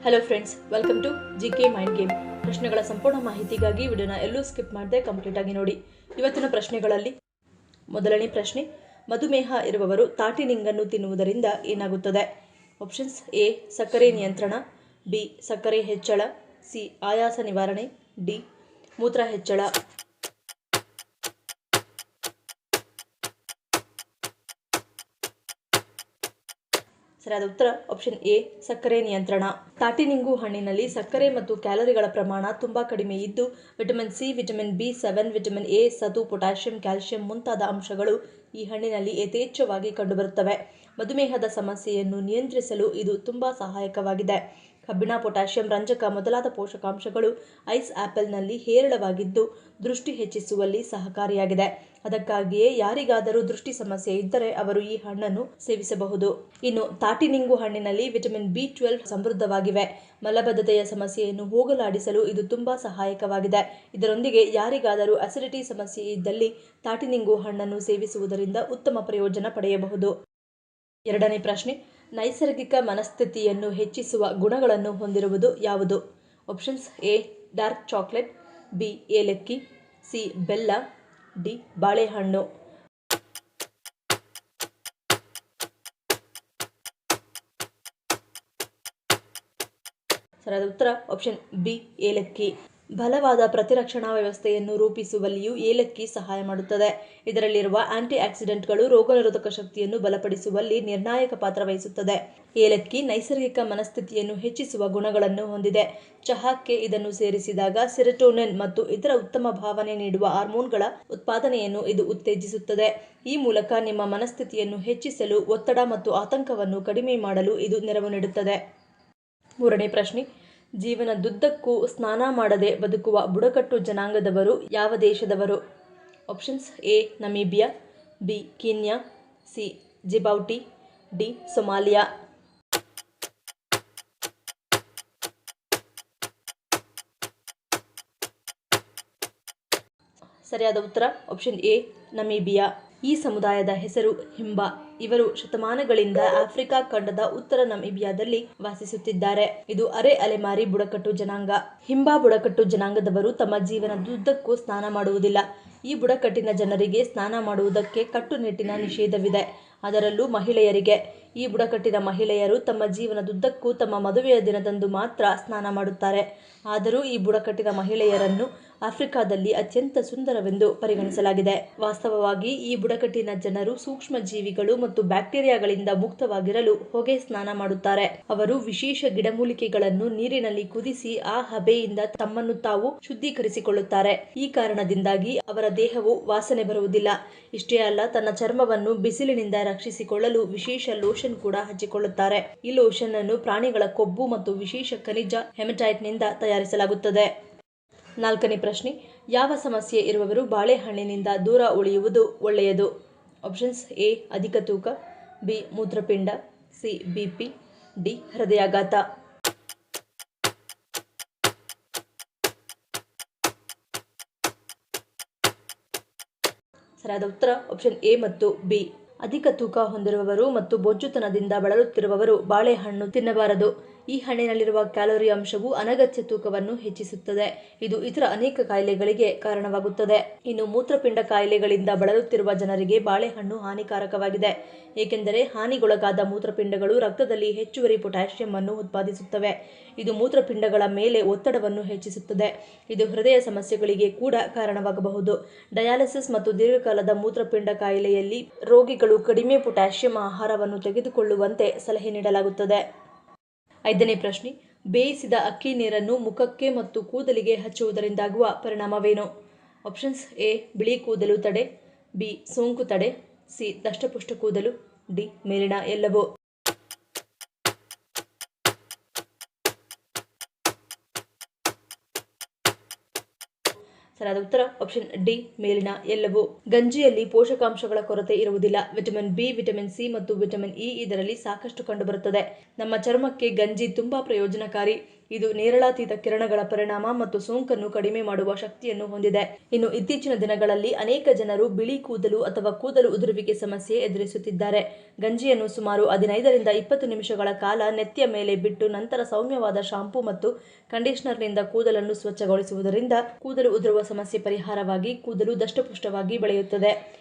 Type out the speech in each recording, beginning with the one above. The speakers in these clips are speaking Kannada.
Hello friends, welcome to GK mind game. ಪ್ರಶ್ನೆಗಳ ಸಂಪೂರ್ಣ ಮಾಹಿತಿಗಾಗಿ ವಿಡಿಯೋನ ಎಲ್ಲೂ ಸ್ಕಿಪ್ ಮಾಡದೆ ಕಂಪ್ಲೀಟ್ ಆಗಿ ನೋಡಿ. ಇವತ್ತಿನ ಪ್ರಶ್ನೆಗಳಲ್ಲಿ ಮೊದಲನೇ ಪ್ರಶ್ನೆ, ಮಧುಮೇಹ ಇರುವವರು ತಾಟಿನಿಂಗನ್ನು ತಿನ್ನುವುದರಿಂದ ಏನಾಗುತ್ತದೆ? ಆಪ್ಷನ್ಸ್: ಎ ಸಕ್ಕರೆ ನಿಯಂತ್ರಣ, ಬಿ ಸಕ್ಕರೆ ಹೆಚ್ಚಳ, ಸಿ ಆಯಾಸ ನಿವಾರಣೆ, ಡಿ ಮೂತ್ರ ಹೆಚ್ಚಳ. ಸರಿಯಾದ ಉತ್ತರ ಆಪ್ಷನ್ ಎ ಸಕ್ಕರೆ ನಿಯಂತ್ರಣ. ತಾಟಿನಿಂಗು ಹಣ್ಣಿನಲ್ಲಿ ಸಕ್ಕರೆ ಮತ್ತು ಕ್ಯಾಲರಿಗಳ ಪ್ರಮಾಣ ತುಂಬಾ ಕಡಿಮೆ ಇದ್ದು, ವಿಟಮಿನ್ ಸಿ, ವಿಟಮಿನ್ ಬಿ7, ವಿಟಮಿನ್ ಎ, ಸತು, ಪೊಟ್ಯಾಷಿಯಂ, ಕ್ಯಾಲ್ಸಿಯಂ ಮುಂತಾದ ಅಂಶಗಳು ಈ ಹಣ್ಣಿನಲ್ಲಿ ಯಥೇಚ್ಛವಾಗಿ ಕಂಡುಬರುತ್ತವೆ. ಮಧುಮೇಹದ ಸಮಸ್ಯೆಯನ್ನು ನಿಯಂತ್ರಿಸಲು ಇದು ತುಂಬಾ ಸಹಾಯಕವಾಗಿದೆ. ಕಬ್ಬಿಣ, ಪೊಟ್ಯಾಷಿಯಂ, ರಂಜಕ ಮೊದಲಾದ ಪೋಷಕಾಂಶಗಳು ಐಸ್ ಆಪಲ್ನಲ್ಲಿ ಹೇರಳವಾಗಿದ್ದು ದೃಷ್ಟಿ ಹೆಚ್ಚಿಸುವಲ್ಲಿ ಸಹಕಾರಿಯಾಗಿದೆ. ಅದಕ್ಕಾಗಿಯೇ ಯಾರಿಗಾದರೂ ದೃಷ್ಟಿ ಸಮಸ್ಯೆ ಇದ್ದರೆ ಅವರು ಈ ಹಣ್ಣನ್ನು ಸೇವಿಸಬಹುದು. ಇನ್ನು ತಾಟಿನಿಂಗು ಹಣ್ಣಿನಲ್ಲಿ ವಿಟಮಿನ್ ಬಿ12 ಸಮೃದ್ಧವಾಗಿವೆ. ಮಲಬದ್ಧತೆಯ ಸಮಸ್ಯೆಯನ್ನು ಹೋಗಲಾಡಿಸಲು ಇದು ತುಂಬಾ ಸಹಾಯಕವಾಗಿದೆ. ಇದರೊಂದಿಗೆ ಯಾರಿಗಾದರೂ ಅಸಿಡಿಟಿ ಸಮಸ್ಯೆ ಇದ್ದಲ್ಲಿ ತಾಟಿನಿಂಗು ಹಣ್ಣನ್ನು ಸೇವಿಸುವುದರಿಂದ ಉತ್ತಮ ಪ್ರಯೋಜನ ಪಡೆಯಬಹುದು. ಎರಡನೇ ಪ್ರಶ್ನೆ, ನೈಸರ್ಗಿಕ ಮನಸ್ಥಿತಿಯನ್ನು ಹೆಚ್ಚಿಸುವ ಗುಣಗಳನ್ನು ಹೊಂದಿರುವುದು ಯಾವುದು? Options: A dark chocolate, B ಏಲಕ್ಕಿ, ಸಿ ಬೆಲ್ಲ, ಡಿ ಬಾಳೆಹಣ್ಣು. ಸರಿಯಾದ ಉತ್ತರ ಆಪ್ಷನ್ ಬಿ ಏಲಕ್ಕಿ. ಬಲವಾದ ಪ್ರತಿರಕ್ಷಣಾ ವ್ಯವಸ್ಥೆಯನ್ನು ರೂಪಿಸುವಲ್ಲಿಯೂ ಏಲಕ್ಕಿ ಸಹಾಯ ಮಾಡುತ್ತದೆ. ಇದರಲ್ಲಿರುವ ಆಂಟಿ ಆಕ್ಸಿಡೆಂಟ್ಗಳು ರೋಗನಿರೋಧಕ ಶಕ್ತಿಯನ್ನು ಬಲಪಡಿಸುವಲ್ಲಿ ನಿರ್ಣಾಯಕ ಪಾತ್ರ ವಹಿಸುತ್ತದೆ. ಏಲಕ್ಕಿ ನೈಸರ್ಗಿಕ ಮನಸ್ಥಿತಿಯನ್ನು ಹೆಚ್ಚಿಸುವ ಗುಣಗಳನ್ನು ಹೊಂದಿದೆ. ಚಹಾಕ್ಕೆ ಇದನ್ನು ಸೇರಿಸಿದಾಗ ಸೆರೋಟೋನಿನ್ ಮತ್ತು ಇತರ ಉತ್ತಮ ಭಾವನೆ ನೀಡುವ ಹಾರ್ಮೋನ್ಗಳ ಉತ್ಪಾದನೆಯನ್ನು ಇದು ಉತ್ತೇಜಿಸುತ್ತದೆ. ಈ ಮೂಲಕ ನಿಮ್ಮ ಮನಸ್ಥಿತಿಯನ್ನು ಹೆಚ್ಚಿಸಲು, ಒತ್ತಡ ಮತ್ತು ಆತಂಕವನ್ನು ಕಡಿಮೆ ಮಾಡಲು ಇದು ನೆರವು ನೀಡುತ್ತದೆ. ಮೂರನೇ ಪ್ರಶ್ನೆ, ಜೀವನದುದ್ದಕ್ಕೂ ಸ್ನಾನ ಮಾಡದೆ ಬದುಕುವ ಬುಡಕಟ್ಟು ಜನಾಂಗದವರು ಯಾವ ದೇಶದವರು? Options: A Namibia, B Kenya, C Djibouti, D Somalia. ಸರಿಯಾದ ಉತ್ತರ ಆಪ್ಷನ್ ಎ ನಮೀಬಿಯಾ. ಈ ಸಮುದಾಯದ ಹೆಸರು ಹಿಂಬಾ. ಇವರು ಶತಮಾನಗಳಿಂದ ಆಫ್ರಿಕಾ ಖಂಡದ ಉತ್ತರ ನಮೀಬಿಯಾದಲ್ಲಿ ವಾಸಿಸುತ್ತಿದ್ದಾರೆ. ಇದು ಅರೆ ಅಲೆಮಾರಿ ಬುಡಕಟ್ಟು ಜನಾಂಗ. ಹಿಂಬಾ ಬುಡಕಟ್ಟು ಜನಾಂಗದವರು ತಮ್ಮ ಜೀವನದುದ್ದಕ್ಕೂ ಸ್ನಾನ ಮಾಡುವುದಿಲ್ಲ. ಈ ಬುಡಕಟ್ಟಿನ ಜನರಿಗೆ ಸ್ನಾನ ಮಾಡುವುದಕ್ಕೆ ಕಟ್ಟುನಿಟ್ಟಿನ ನಿಷೇಧವಿದೆ, ಅದರಲ್ಲೂ ಮಹಿಳೆಯರಿಗೆ. ಈ ಬುಡಕಟ್ಟಿನ ಮಹಿಳೆಯರು ತಮ್ಮ ಜೀವನದುದ್ದಕ್ಕೂ ತಮ್ಮ ಮದುವೆಯ ದಿನದಂದು ಮಾತ್ರ ಸ್ನಾನ ಮಾಡುತ್ತಾರೆ. ಆದರೂ ಈ ಬುಡಕಟ್ಟಿನ ಮಹಿಳೆಯರನ್ನು ಆಫ್ರಿಕಾದಲ್ಲಿ ಅತ್ಯಂತ ಸುಂದರವೆಂದು ಪರಿಗಣಿಸಲಾಗಿದೆ. ವಾಸ್ತವವಾಗಿ ಈ ಬುಡಕಟ್ಟಿನ ಜನರು ಸೂಕ್ಷ್ಮ ಜೀವಿಗಳು ಮತ್ತು ಬ್ಯಾಕ್ಟೀರಿಯಾಗಳಿಂದ ಮುಕ್ತವಾಗಿರಲು ಹೊಗೆ ಸ್ನಾನ ಮಾಡುತ್ತಾರೆ. ಅವರು ವಿಶೇಷ ಗಿಡಮೂಲಿಕೆಗಳನ್ನು ನೀರಿನಲ್ಲಿ ಕುದಿಸಿ ಆ ಹಬೆಯಿಂದ ತಮ್ಮನ್ನು ತಾವು ಶುದ್ಧೀಕರಿಸಿಕೊಳ್ಳುತ್ತಾರೆ. ಈ ಕಾರಣದಿಂದಾಗಿ ಅವರ ದೇಹವು ವಾಸನೆ ಬರುವುದಿಲ್ಲ. ಇಷ್ಟೇ ಅಲ್ಲ, ತನ್ನ ಚರ್ಮವನ್ನು ಬಿಸಿಲಿನಿಂದ ರಕ್ಷಿಸಿಕೊಳ್ಳಲು ವಿಶೇಷ ಲೋಷನ್ ಕೂಡ ಹಚ್ಚಿಕೊಳ್ಳುತ್ತಾರೆ. ಈ ಲೋಷನ್ ಅನ್ನು ಪ್ರಾಣಿಗಳ ಕೊಬ್ಬು ಮತ್ತು ವಿಶೇಷ ಖನಿಜ ಹೆಮಟೈಟ್ ನಿಂದ ತಯಾರಿಸಲಾಗುತ್ತದೆ. ನಾಲ್ಕನೇ ಪ್ರಶ್ನೆ, ಯಾವ ಸಮಸ್ಯೆ ಇರುವವರು ಬಾಳೆಹಣ್ಣಿನಿಂದ ದೂರ ಉಳಿಯುವುದು ಒಳ್ಳೆಯದು? ಆಪ್ಷನ್ಸ್: ಎ ಅಧಿಕ ತೂಕ, ಬಿ ಮೂತ್ರಪಿಂಡ, ಸಿ ಬಿಪಿ, ಡಿ ಹೃದಯಾಘಾತ. ಸರಿಯಾದ ಉತ್ತರ ಆಪ್ಷನ್ ಎ ಮತ್ತು ಬಿ. ಅಧಿಕ ತೂಕ ಹೊಂದಿರುವವರು ಮತ್ತು ಬೊಜ್ಜುತನದಿಂದ ಬಳಲುತ್ತಿರುವವರು ಬಾಳೆಹಣ್ಣು ತಿನ್ನಬಾರದು. ಈ ಹಣ್ಣಿನಲ್ಲಿರುವ ಕ್ಯಾಲೋರಿ ಅಂಶವು ಅನಗತ್ಯ ತೂಕವನ್ನು ಹೆಚ್ಚಿಸುತ್ತದೆ. ಇದು ಇತರ ಅನೇಕ ಕಾಯಿಲೆಗಳಿಗೆ ಕಾರಣವಾಗುತ್ತದೆ. ಇನ್ನು ಮೂತ್ರಪಿಂಡ ಕಾಯಿಲೆಗಳಿಂದ ಬಳಲುತ್ತಿರುವ ಜನರಿಗೆ ಬಾಳೆಹಣ್ಣು ಹಾನಿಕಾರಕವಾಗಿದೆ, ಏಕೆಂದರೆ ಹಾನಿಗೊಳಗಾದ ಮೂತ್ರಪಿಂಡಗಳು ರಕ್ತದಲ್ಲಿ ಹೆಚ್ಚುವರಿ ಪೊಟ್ಯಾಷಿಯಂ ಅನ್ನು ಉತ್ಪಾದಿಸುತ್ತವೆ. ಇದು ಮೂತ್ರಪಿಂಡಗಳ ಮೇಲೆ ಒತ್ತಡವನ್ನು ಹೆಚ್ಚಿಸುತ್ತದೆ. ಇದು ಹೃದಯ ಸಮಸ್ಯೆಗಳಿಗೆ ಕೂಡ ಕಾರಣವಾಗಬಹುದು. ಡಯಾಲಿಸಿಸ್ ಮತ್ತು ದೀರ್ಘಕಾಲದ ಮೂತ್ರಪಿಂಡ ಕಾಯಿಲೆಯಲ್ಲಿ ರೋಗಿಗಳು ಕಡಿಮೆ ಪೊಟ್ಯಾಷಿಯಂ ಆಹಾರವನ್ನು ತೆಗೆದುಕೊಳ್ಳುವಂತೆ ಸಲಹೆ ನೀಡಲಾಗುತ್ತದೆ. ಐದನೇ ಪ್ರಶ್ನೆ, ಬೇಯಿಸಿದ ಅಕ್ಕಿ ನೀರನ್ನು ಮುಖಕ್ಕೆ ಮತ್ತು ಕೂದಲಿಗೆ ಹಚ್ಚುವುದರಿಂದಾಗುವ ಪರಿಣಾಮವೇನು? ಆಪ್ಷನ್ಸ್: ಎ ಬಿಳಿ ಕೂದಲು ತಡೆ, ಬಿ ಸೋಂಕು ತಡೆ, ಸಿ ದಷ್ಟಪುಷ್ಟ ಕೂದಲು, ಡಿ ಮೇಲಿನ ಎಲ್ಲವೂ. ಸರಿಯಾದ ಉತ್ತರ ಆಪ್ಷನ್ ಡಿ ಮೇಲಿನ ಎಲ್ಲವೂ. ಗಂಜಿಯಲ್ಲಿ ಪೋಷಕಾಂಶಗಳ ಕೊರತೆ ಇರುವುದಿಲ್ಲ. ವಿಟಮಿನ್ ಬಿ, ವಿಟಮಿನ್ ಸಿ ಮತ್ತು ವಿಟಮಿನ್ ಇ ಇದರಲ್ಲಿ ಸಾಕಷ್ಟು ಕಂಡುಬರುತ್ತದೆ. ನಮ್ಮ ಚರ್ಮಕ್ಕೆ ಗಂಜಿ ತುಂಬಾ ಪ್ರಯೋಜನಕಾರಿ. ಇದು ನೇರಳಾತೀತ ಕಿರಣಗಳ ಪರಿಣಾಮ ಮತ್ತು ಸೋಂಕನ್ನು ಕಡಿಮೆ ಮಾಡುವ ಶಕ್ತಿಯನ್ನು ಹೊಂದಿದೆ. ಇನ್ನು ಇತ್ತೀಚಿನ ದಿನಗಳಲ್ಲಿ ಅನೇಕ ಜನರು ಬಿಳಿ ಕೂದಲು ಅಥವಾ ಕೂದಲು ಉದುರುವಿಕೆ ಸಮಸ್ಯೆ ಎದುರಿಸುತ್ತಿದ್ದಾರೆ. ಗಂಜಿಯನ್ನು ಸುಮಾರು 15 ರಿಂದ 20 ನಿಮಿಷಗಳ ಕಾಲ ನೆತ್ತಿಯ ಮೇಲೆ ಬಿಟ್ಟು ನಂತರ ಸೌಮ್ಯವಾದ ಶಾಂಪೂ ಮತ್ತು ಕಂಡೀಷನರ್ನಿಂದ ಕೂದಲನ್ನು ಸ್ವಚ್ಛಗೊಳಿಸುವುದರಿಂದ ಕೂದಲು ಉದುರುವ ಸಮಸ್ಯೆ ಪರಿಹಾರವಾಗಿ ಕೂದಲು ದಷ್ಟಪುಷ್ಟವಾಗಿ ಬೆಳೆಯುತ್ತದೆ.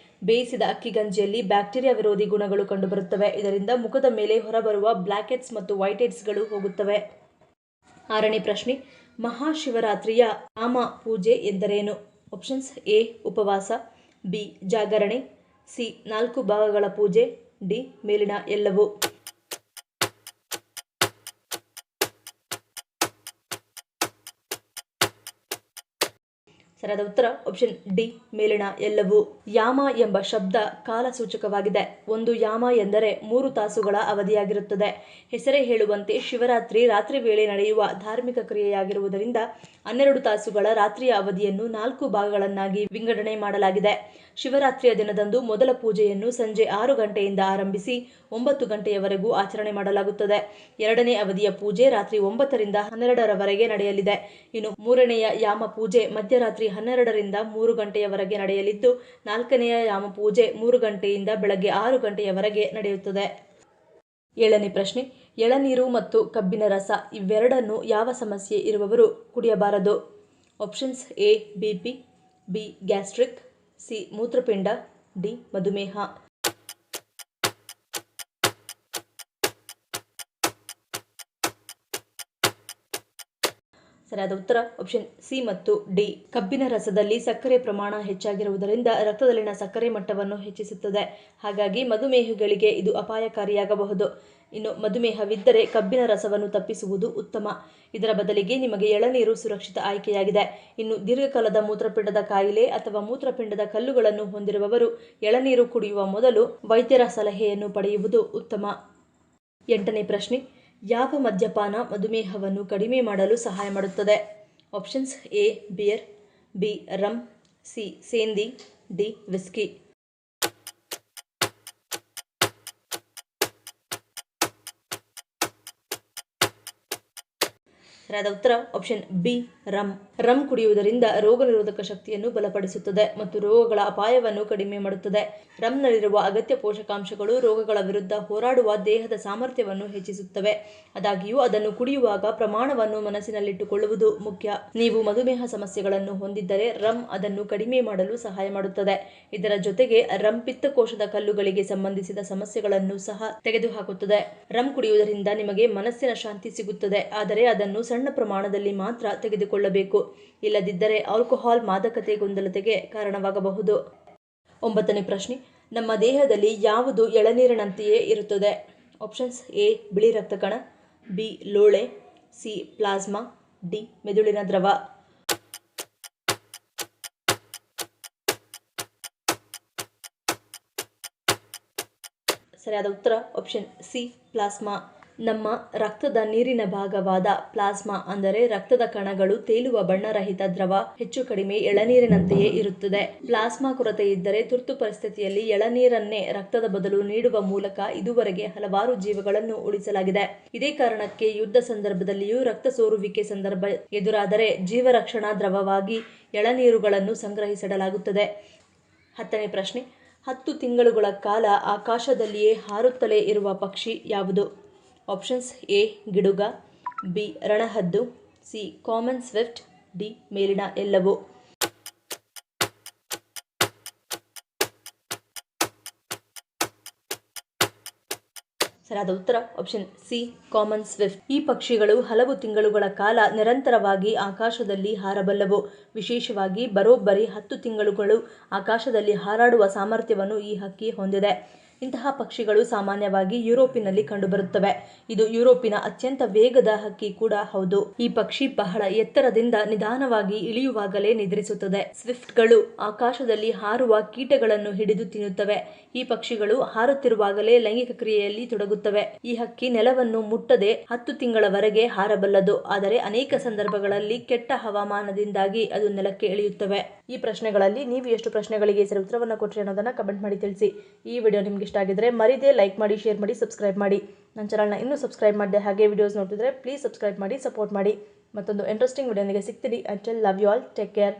ಬೇಯಿಸಿದ ಅಕ್ಕಿ ಗಂಜಿಯಲ್ಲಿ ಬ್ಯಾಕ್ಟೀರಿಯಾ ವಿರೋಧಿ ಗುಣಗಳು ಕಂಡುಬರುತ್ತವೆ. ಇದರಿಂದ ಮುಖದ ಮೇಲೆ ಹೊರಬರುವ ಬ್ಲ್ಯಾಕ್ ಹೆಡ್ಸ್ ಮತ್ತು ವೈಟ್ ಹೆಡ್ಸ್ಗಳು ಹೋಗುತ್ತವೆ. 6ನೇ ಪ್ರಶ್ನೆ, ಮಹಾಶಿವರಾತ್ರಿಯ ಯಾಮ ಪೂಜೆ ಎಂದರೇನು? Options: A. ಉಪವಾಸ, ಬಿ. ಜಾಗರಣೆ, ಸಿ. 4 ಭಾಗಗಳ ಪೂಜೆ, ಡಿ. ಮೇಲಿನ ಎಲ್ಲವೂ. ಸರಿಯಾದ ಉತ್ತರ ಆಪ್ಷನ್ ಡಿ, ಮೇಲಿನ ಎಲ್ಲವೂ. ಯಾಮ ಎಂಬ ಶಬ್ದ ಕಾಲ ಸೂಚಕವಾಗಿದೆ. ಒಂದು ಯಾಮ ಎಂದರೆ 3 ತಾಸುಗಳ ಅವಧಿಯಾಗಿರುತ್ತದೆ. ಹೆಸರೇ ಹೇಳುವಂತೆ ಶಿವರಾತ್ರಿ ರಾತ್ರಿ ವೇಳೆ ನಡೆಯುವ ಧಾರ್ಮಿಕ ಕ್ರಿಯೆಯಾಗಿರುವುದರಿಂದ 12 ತಾಸುಗಳ ರಾತ್ರಿಯ ಅವಧಿಯನ್ನು 4 ಭಾಗಗಳನ್ನಾಗಿ ವಿಂಗಡಣೆ ಮಾಡಲಾಗಿದೆ. ಶಿವರಾತ್ರಿಯ ದಿನದಂದು ಮೊದಲ ಪೂಜೆಯನ್ನು ಸಂಜೆ 6 ಗಂಟೆಯಿಂದ ಆರಂಭಿಸಿ 9 ಗಂಟೆಯವರೆಗೂ ಆಚರಣೆ ಮಾಡಲಾಗುತ್ತದೆ. 2ನೇ ಅವಧಿಯ ಪೂಜೆ ರಾತ್ರಿ 9 ರಿಂದ 12 ರವರೆಗೆ ನಡೆಯಲಿದೆ. ಇನ್ನು 3ನೇಯ ಯಾಮ ಪೂಜೆ ಮಧ್ಯರಾತ್ರಿ 12 ರಿಂದ 3 ಗಂಟೆಯವರೆಗೆ ನಡೆಯಲಿದ್ದು, 4ನೇಯ ಯಾಮ ಪೂಜೆ 3 ಗಂಟೆಯಿಂದ ಬೆಳಗ್ಗೆ 6 ಗಂಟೆಯವರೆಗೆ ನಡೆಯುತ್ತದೆ. 7ನೇ ಪ್ರಶ್ನೆ, ಎಳನೀರು ಮತ್ತು ಕಬ್ಬಿನ ರಸ ಇವೆರಡನ್ನು ಯಾವ ಸಮಸ್ಯೆ ಇರುವವರು ಕುಡಿಯಬಾರದು? Options: A. BP, B. Gastric, C. ಮೂತ್ರಪಿಂಡ, ಡಿ. ಮಧುಮೇಹ. ಸರಿಯಾದ ಉತ್ತರ ಆಪ್ಷನ್ ಸಿ ಮತ್ತು ಡಿ. ಕಬ್ಬಿನ ರಸದಲ್ಲಿ ಸಕ್ಕರೆ ಪ್ರಮಾಣ ಹೆಚ್ಚಾಗಿರುವುದರಿಂದ ರಕ್ತದಲ್ಲಿನ ಸಕ್ಕರೆ ಮಟ್ಟವನ್ನು ಹೆಚ್ಚಿಸುತ್ತದೆ. ಹಾಗಾಗಿ ಮಧುಮೇಹಿಗಳಿಗೆ ಇದು ಅಪಾಯಕಾರಿಯಾಗಬಹುದು. ಇನ್ನು ಮಧುಮೇಹವಿದ್ದರೆ ಕಬ್ಬಿನ ರಸವನ್ನು ತಪ್ಪಿಸುವುದು ಉತ್ತಮ. ಇದರ ಬದಲಿಗೆ ನಿಮಗೆ ಎಳನೀರು ಸುರಕ್ಷಿತ ಆಯ್ಕೆಯಾಗಿದೆ. ಇನ್ನು ದೀರ್ಘಕಾಲದ ಮೂತ್ರಪಿಂಡದ ಕಾಯಿಲೆ ಅಥವಾ ಮೂತ್ರಪಿಂಡದ ಕಲ್ಲುಗಳನ್ನು ಹೊಂದಿರುವವರು ಎಳನೀರು ಕುಡಿಯುವ ಮೊದಲು ವೈದ್ಯರ ಸಲಹೆಯನ್ನು ಪಡೆಯುವುದು ಉತ್ತಮ. 8ನೇ ಪ್ರಶ್ನೆ, ಯಾವ ಮದ್ಯಪಾನ ಮಧುಮೇಹವನ್ನು ಕಡಿಮೆ ಮಾಡಲು ಸಹಾಯ ಮಾಡುತ್ತದೆ? Options: A. Beer, B. Rum, C. ಸೇಂದಿ, ಡಿ. ವಿಸ್ಕಿ. ಸರಿಯಾದ ಉತ್ತರ ಆಪ್ಷನ್ ಬಿ, ರಮ್. ರಮ್ ಕುಡಿಯುವುದರಿಂದ ರೋಗ ನಿರೋಧಕ ಶಕ್ತಿಯನ್ನು ಬಲಪಡಿಸುತ್ತದೆ ಮತ್ತು ರೋಗಗಳ ಅಪಾಯವನ್ನು ಕಡಿಮೆ ಮಾಡುತ್ತದೆ. ರಮ್ನಲ್ಲಿರುವ ಅಗತ್ಯ ಪೋಷಕಾಂಶಗಳು ರೋಗಗಳ ವಿರುದ್ಧ ಹೋರಾಡುವ ದೇಹದ ಸಾಮರ್ಥ್ಯವನ್ನು ಹೆಚ್ಚಿಸುತ್ತವೆ. ಆದಾಗ್ಯೂ ಅದನ್ನು ಕುಡಿಯುವಾಗ ಪ್ರಮಾಣವನ್ನು ಮನಸ್ಸಿನಲ್ಲಿಟ್ಟುಕೊಳ್ಳುವುದು ಮುಖ್ಯ. ನೀವು ಮಧುಮೇಹ ಸಮಸ್ಯೆಗಳನ್ನು ಹೊಂದಿದ್ದರೆ ರಮ್ ಅದನ್ನು ಕಡಿಮೆ ಮಾಡಲು ಸಹಾಯ ಮಾಡುತ್ತದೆ. ಇದರ ಜೊತೆಗೆ ರಮ್ ಪಿತ್ತಕೋಶದ ಕಲ್ಲುಗಳಿಗೆ ಸಂಬಂಧಿಸಿದ ಸಮಸ್ಯೆಗಳನ್ನು ಸಹ ತೆಗೆದುಹಾಕುತ್ತದೆ. ರಮ್ ಕುಡಿಯುವುದರಿಂದ ನಿಮಗೆ ಮನಸ್ಸಿನ ಶಾಂತಿ ಸಿಗುತ್ತದೆ, ಆದರೆ ಅದನ್ನು ಸಣ್ಣ ಪ್ರಮಾಣದಲ್ಲಿ ಮಾತ್ರ ತೆಗೆದುಕೊಳ್ಳಬೇಕು. ಇಲ್ಲದಿದ್ದರೆ ಆಲ್ಕೋಹಾಲ್ ಮಾದಕತೆ ಗೊಂದಲತೆಗೆ ಕಾರಣವಾಗಬಹುದು. 9ನೇ ಪ್ರಶ್ನೆ, ನಮ್ಮ ದೇಹದಲ್ಲಿ ಯಾವುದು ಎಳನೀರಿನಂತೆಯೇ ಇರುತ್ತದೆ? Options: A. ಬಿಳಿ ರಕ್ತ ಕಣ, ಬಿ. ಲೋಳೆ, ಸಿ. Plasma, D. ಮೆದುಳಿನ ದ್ರವ. ಸರಿಯಾದ ಉತ್ತರ ಆಪ್ಷನ್ ಸಿ, ಪ್ಲಾಸ್ಮಾ. ನಮ್ಮ ರಕ್ತದ ನೀರಿನ ಭಾಗವಾದ ಪ್ಲಾಸ್ಮಾ ಅಂದರೆ ರಕ್ತದ ಕಣಗಳು ತೇಲುವ ಬಣ್ಣರಹಿತ ದ್ರವ ಹೆಚ್ಚು ಕಡಿಮೆ ಎಳನೀರಿನಂತೆಯೇ ಇರುತ್ತದೆ. ಪ್ಲಾಸ್ಮಾ ಕೊರತೆ ಇದ್ದರೆ ತುರ್ತು ಪರಿಸ್ಥಿತಿಯಲ್ಲಿ ಎಳನೀರನ್ನೇ ರಕ್ತದ ಬದಲು ನೀಡುವ ಮೂಲಕ ಇದುವರೆಗೆ ಹಲವಾರು ಜೀವಗಳನ್ನು ಉಳಿಸಲಾಗಿದೆ. ಇದೇ ಕಾರಣಕ್ಕೆ ಯುದ್ಧ ಸಂದರ್ಭದಲ್ಲಿಯೂ ರಕ್ತ ಸೋರುವಿಕೆ ಸಂದರ್ಭ ಎದುರಾದರೆ ಜೀವರಕ್ಷಣಾ ದ್ರವವಾಗಿ ಎಳನೀರುಗಳನ್ನು ಸಂಗ್ರಹಿಸಿಡಲಾಗುತ್ತದೆ. 10ನೇ ಪ್ರಶ್ನೆ, 10 ತಿಂಗಳುಗಳ ಕಾಲ ಆಕಾಶದಲ್ಲಿಯೇ ಹಾರುತ್ತಲೇ ಇರುವ ಪಕ್ಷಿ ಯಾವುದು? Options: A. ಗಿಡುಗ, ಬಿ. ರಣಹದ್ದು, ಸಿ. Common swift, D. ಮೇಲಿನ ಎಲ್ಲವೂ. ಸರಿಯಾದ ಉತ್ತರ ಆಪ್ಷನ್ ಸಿ, ಕಾಮನ್ ಸ್ವಿಫ್ಟ್. ಈ ಪಕ್ಷಿಗಳು ಹಲವು ತಿಂಗಳುಗಳ ಕಾಲ ನಿರಂತರವಾಗಿ ಆಕಾಶದಲ್ಲಿ ಹಾರಬಲ್ಲವು. ವಿಶೇಷವಾಗಿ ಬರೋಬ್ಬರಿ 10 ತಿಂಗಳುಗಳು ಆಕಾಶದಲ್ಲಿ ಹಾರಾಡುವ ಸಾಮರ್ಥ್ಯವನ್ನು ಈ ಹಕ್ಕಿ ಹೊಂದಿದೆ. ಇಂತಹ ಪಕ್ಷಿಗಳು ಸಾಮಾನ್ಯವಾಗಿ ಯುರೋಪಿನಲ್ಲಿ ಕಂಡುಬರುತ್ತವೆ. ಇದು ಯುರೋಪಿನ ಅತ್ಯಂತ ವೇಗದ ಹಕ್ಕಿ ಕೂಡ ಹೌದು. ಈ ಪಕ್ಷಿ ಬಹಳ ಎತ್ತರದಿಂದ ನಿಧಾನವಾಗಿ ಇಳಿಯುವಾಗಲೇ ನಿದ್ರಿಸುತ್ತದೆ. ಸ್ವಿಫ್ಟ್ಗಳು ಆಕಾಶದಲ್ಲಿ ಹಾರುವ ಕೀಟಗಳನ್ನು ಹಿಡಿದು ತಿನ್ನುತ್ತವೆ. ಈ ಪಕ್ಷಿಗಳು ಹಾರುತ್ತಿರುವಾಗಲೇ ಲೈಂಗಿಕ ಕ್ರಿಯೆಯಲ್ಲಿ ತೊಡಗುತ್ತವೆ. ಈ ಹಕ್ಕಿ ನೆಲವನ್ನು ಮುಟ್ಟದೆ 10 ತಿಂಗಳವರೆಗೆ ಹಾರಬಲ್ಲದು. ಆದರೆ ಅನೇಕ ಸಂದರ್ಭಗಳಲ್ಲಿ ಕೆಟ್ಟ ಹವಾಮಾನದಿಂದಾಗಿ ಅದು ನೆಲಕ್ಕೆ ಇಳಿಯುತ್ತವೆ. ಈ ಪ್ರಶ್ನೆಗಳಲ್ಲಿ ನೀವು ಎಷ್ಟು ಪ್ರಶ್ನೆಗಳಿಗೆ ಸರಿ ಉತ್ತರವನ್ನು ಕೊಟ್ಟರೆ ಅನ್ನೋದನ್ನ ಕಮೆಂಟ್ ಮಾಡಿ ತಿಳಿಸಿ. ಈ ವಿಡಿಯೋ ನಿಮಗೆ ಇಷ್ಟ ಆಗಿದ್ರೆ ಮರಿದೇ ಲೈಕ್ ಮಾಡಿ, ಶೇರ್ ಮಾಡಿ, ಸಬ್ಸ್ಕ್ರೈಬ್ ಮಾಡಿ. ನನ್ನ ಚಾನಲ್ನ ಇನ್ನೂ ಸಬ್ಸ್ಕ್ರೈಬ್ ಮಾಡಿದೆ ಹಾಗೆ ವಿಡಿಯೋಸ್ ನೋಡ್ತಿದ್ರೆ ಪ್ಲೀಸ್ ಸಬ್ಸ್ಕ್ರೈಬ್ ಮಾಡಿ, ಸಪೋರ್ಟ್ ಮಾಡಿ. ಮತ್ತೊಂದು ಇಂಟ್ರೆಸ್ಟಿಂಗ್ ವಿಡಿಯೋನಿಗೆ ಸಿಗ್ತೀನಿ. Until love you all, take care.